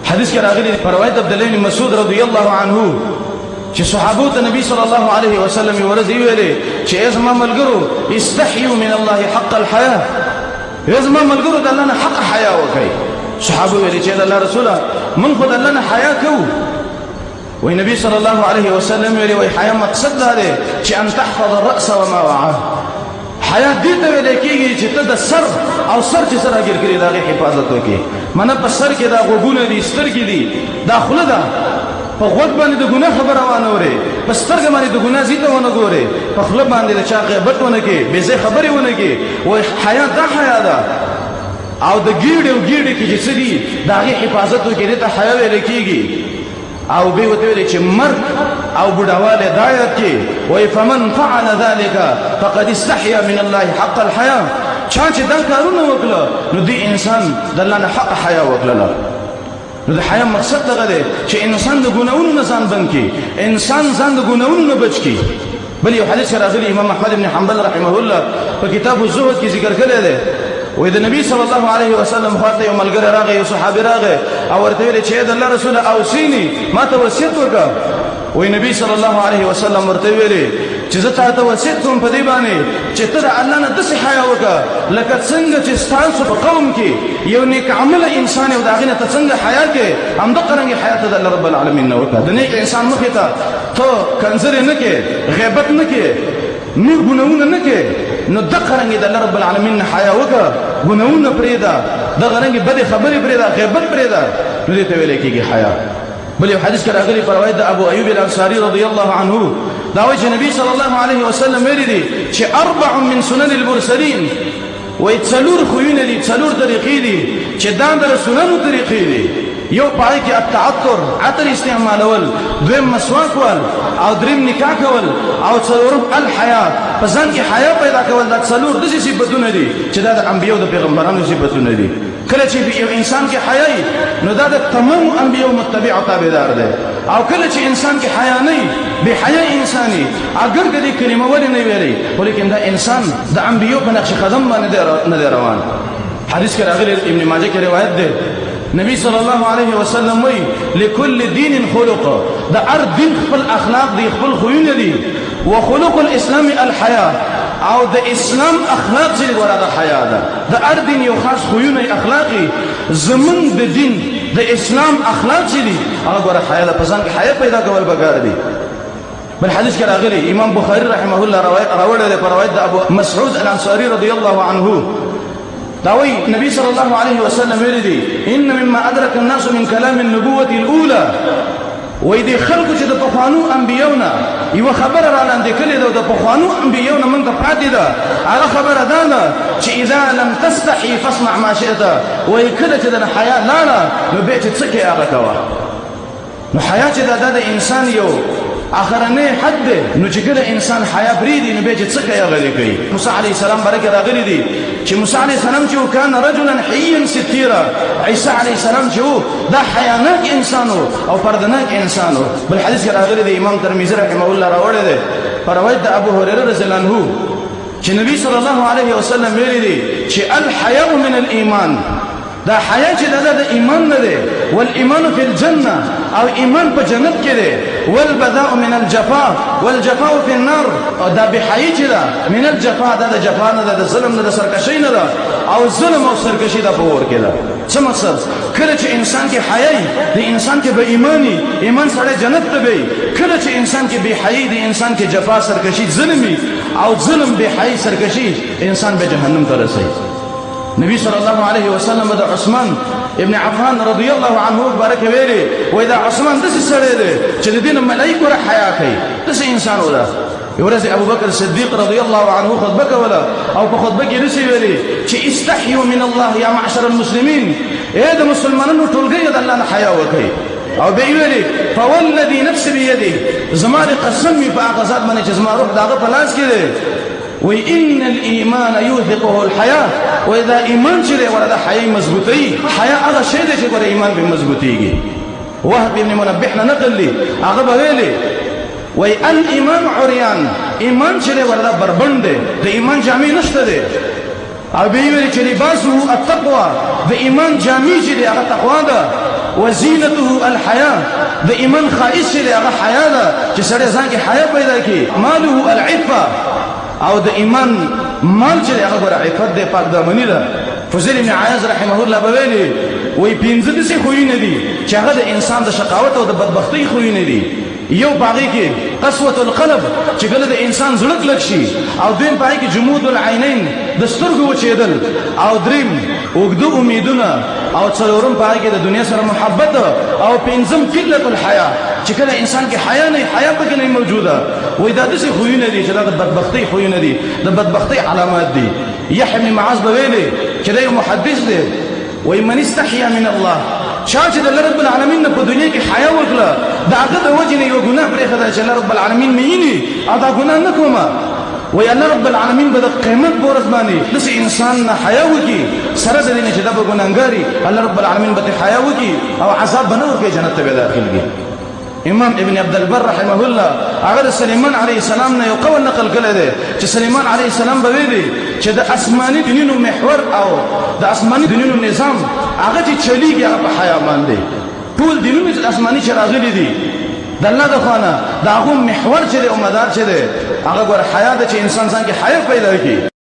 حدیث کې راغلی په روایت عبد الله بن مسعود رضی الله عنه چې صحابو ته نبی صلی الله علیه وسلم ورځي ویلې چې ازما ملګرو استحيوا من الله حق الحياه، ازما ملګرو د الله نه حق حیا وکړي. صحابه ویلې چې د الله رسوله من خو د الله نه حیا کوو. وی نبی صلی الله علیه وسلم ویلې وی حیا مقصد دا دی چې ان تحفظ الراس وما وعاه. حیا دې ته ویل کېږي چې ته د سر او سر چې سره ګیر کړی دا غي حفاظت وکړي. منه په سر کې دا غوګونه دي، سترګې دي، دا خوله ده، په غوږ باندې د ګناه خبره وانه اوري، په سترګې باندې د ګناه زیته ونه ګوري، په خوله باندې د چا غیبت ونه کې، بې ځای خبرې ونه کې. وای حیا دا حیا ده. او د ګیډې او ګیډې کې چې څه دي د هغې حفاظت وکړي، دې ته حیا ویل کېږي. او بیا ورته ویلې چې مرګ او بوډاوالی دا آیت کې وایي فمن فعل ذلك فقد استحیا من الله حق الحیا. چا چې دا کارونه وکړه نو دې انسان د الله نه حق حیا وکړله. نو د حیا مقصد دغه دی چې انسان د ګناهونو نه ځان بند کړي، انسان ځان د ګناهونو نه بچ کړي. بل یو حدیث راغلی امام احمد بن حنبل رحمه الله په کتاب الزهد کې ذکر کړی دی. وې د نبی صلی الله علیه وسلم خواته یو ملګری راغی، یو صحابي راغی او ورته ویل چې د الله رسول اوصیني، ما ته وصیت وکړه. وې نبی صلی الله علیه وسلم ورته ویل چې زه ته وصیت کوم په دې باندې چې ته د الله نه داسې حیا وکړه لکه څنګه چې ستاسو په قوم کې یو نیک عمل انسان او د هغې نه ته څنګه حیا کوې، همدغه رنګې حیا ته د الله رب العالمین نه وکړه. د نیک انسان مخې ته ته کنځرې نه کوې، غیبت نه کوې، نور ګناهونه نه کوې، نو دغه رنګې د الله رب العالمین نه حیا وکړه، ګناهونه پرېږده، دغه رنګې بدې خبرې پرېږده، غیبت پرېږده، نو دې ته ویلی کېږي حیا. بل یو حدیث کې راغلی په روایت د ابو ایوب الانصاري رضی الله عنه دا وایي چې نبی صلی الله علیه وسلم ویلي دي چې 4 من سنن المرسلین، وایي 4 خویونه دي، 4 طریقې دي چې دا د رسولانو طریقې دي. یو پای کې التعطر، عطر استعمالول، دویم مسواک ول، او دریم نکاح کول، او څلورم الحیا، په ځان کې حیا پیدا کول. دا 4 داسې صفتونه دي چې دا د انبیاء او د پیغمبرانو صفتونه دي. کله چې یو انسان کې حیا نو دا د تمام انبیاء متبع او تابعدار دی. او کله چې انسان کې حیا نه بے حیا انساني اگر کدي کلمه ولې نه ویلي، ولیکن دا انسان د انبیاء په نقش قدم باندې نه روان. حدیث کې راغلی ابن ماجه کې روایت ده، نبی صلی الله علیه وسلم وی لكل دین خلق، دا هر دین خپل اخلاق دي، خپل خوونه دي. وخلق الاسلام الحیا، او د اسلام اخلاق چې ورته حیا ده. د هر دین یو خاص خوونه اخلاقی، زمون د دین د اسلام اخلاق چې دي هغه ورته حیا ده. پسند کې حیا پیدا کول پکار دي. بل حدیث کې راغلی امام بخاری رحمه الله راوړل په روایت د ابو مسعود الانصاری رضی الله عنه داوي نبی صلی الله علیه وسلم ویل دي ان مما ادرك الناس من كلام النبوه الاولى، وې دي خلکو چې د پخوانو انبیاونه یو خبره را لاندې کړې ده، د پخوانو انبیاونه موږ ته پاتې ده. هغه خبره ده چې اذا لم تستحي فاصنع ما شئت، وې کله چې د حیا لاړه نو به چې څه کې هغه کوه. نو حیا چې د انسان یو اخرنه حد ده، نو چې کله انسان حیا بریدي نو به چې څه کوي هغه کوي. موسی علیه السلام برکه راغلی دي چې موسی علیه السلام چې کان رجلا حیا ستیرا، عیسی علیه السلام چې دا حیاناک انسان او پردناک انسان. بل حدیث کې راغلی دی امام ترمذی رحمه الله راوړی دی په روایت د ابو هريره رضی الله عنه چې نبی صلی الله علیه وسلم ویلي دي چې الحیاء من الايمان، دا حیا چې د ایمان نه دی. والایمان فی الجنه، او ایمان په جنت کې دی. والبذاء من الجفاء، والجفاء في النار، او دا بحیی چې دا من الجفاء، دا د جفا نه ده، د ظلم نه، د سرکشی نه ده، او ظلم او سرکشی دا په اور کې ده. څه مقصد؟ کله چې انسان کې حیا د انسان کې به ایمان سره جنت ته وي. کله چې انسان کې بے حیی د انسان کې جفا، سرکشی، ظلمي او ظلم، بے حیی، سرکشی انسان به جهنم ته رسي. نبی صلی الله علیه وسلم د عثمان ابن عفان رضی الله عنه مبارک ویلي و اذا عثمان داسې سړی دی چې د دین ملائکه را حیا کوي، داسې انسان ولا. ورځ ابو بکر صدیق رضی الله عنه خطبه کوله او په خطبه کې داسې ویلي چې استحیوا من الله یا معشر المسلمین، اے د مسلمانانو ټولګي د الله نه حیا وکړي. او به ویلي فوالذي نفس بيده، زما د قسم په هغه ذات باندې چې زما روح دغه په لاس کې دی، وإن الإيمان يوثقه الحياة، وإذا إيمان شري ورد حياة مضبوطي، حياة هذا شيء ده شيء ورد إيمان بمضبوطيږي. وهب ابن منبهنا نقل لي هغه ویلي وای الإيمان عريان، إيمان شري ورد بربند ده، د إيمان جامع نشته ده. او به ویلي چې لباسه التقوى، د إيمان جامع چې ده هغه تقوا ده. وزینته الحیا د ایمان خائص چې هغه حیا ده چې سړی ځان کې حیا پیدا کړي ماله العفه او د ایمان مال چې هغه عفت ده پاک دامنی ده فضیل ابن عیاض رحمه الله بویلی وی پنځه دسې خوینه دي چې هغه د انسان د شقاوت او د بدبختی خوینه دي یو باغی کې قسوة القلب چې کله د انسان زړه کلک شي او دویم پای کې جمود العینین د سترګو وچېدل او دریم اوږده امیدونه او څلورم پای کې د دنیا سره محبت او پنځم قلت الحیا چې کله انسان کې حیا نه حیا پکې نه موجوده وای دا دسې خوینه دي چې د بدبختی خوینه دي د بدبختی علامات دي یحیی بن معاذ بویلی چې دا یو محدث دی وای من استحیا من الله چا چې د رب العالمین په دنیا کې حیا وکړه دا هغه د وجه نه یو ګناه پرې خدای چې رب العالمین مینی ادا ګناه نه کومه وای الله رب العالمین به د قیامت پورز باندې لس انسان نه حیا وکي سره د دې چې د ګناګاری الله رب العالمین به حیا وکي او عذاب بنور کې جنت ته داخلږي امام ابن عبد البر رحمه الله هغه سليمان عليه السلام نه یو قول نقل کړی دی چې سليمان عليه السلام به ویلي چې د آسماني دینونو محور او د آسماني دینونو نظام هغه چې چلیږي هغه په حیا باندې ټول دینونه چې آسماني چې راغلي دي د الله د خوانه دا هغه محور چې د مدار چې دی هغه ګور حیا د چې انسان ځان کې حیا پیدا کړي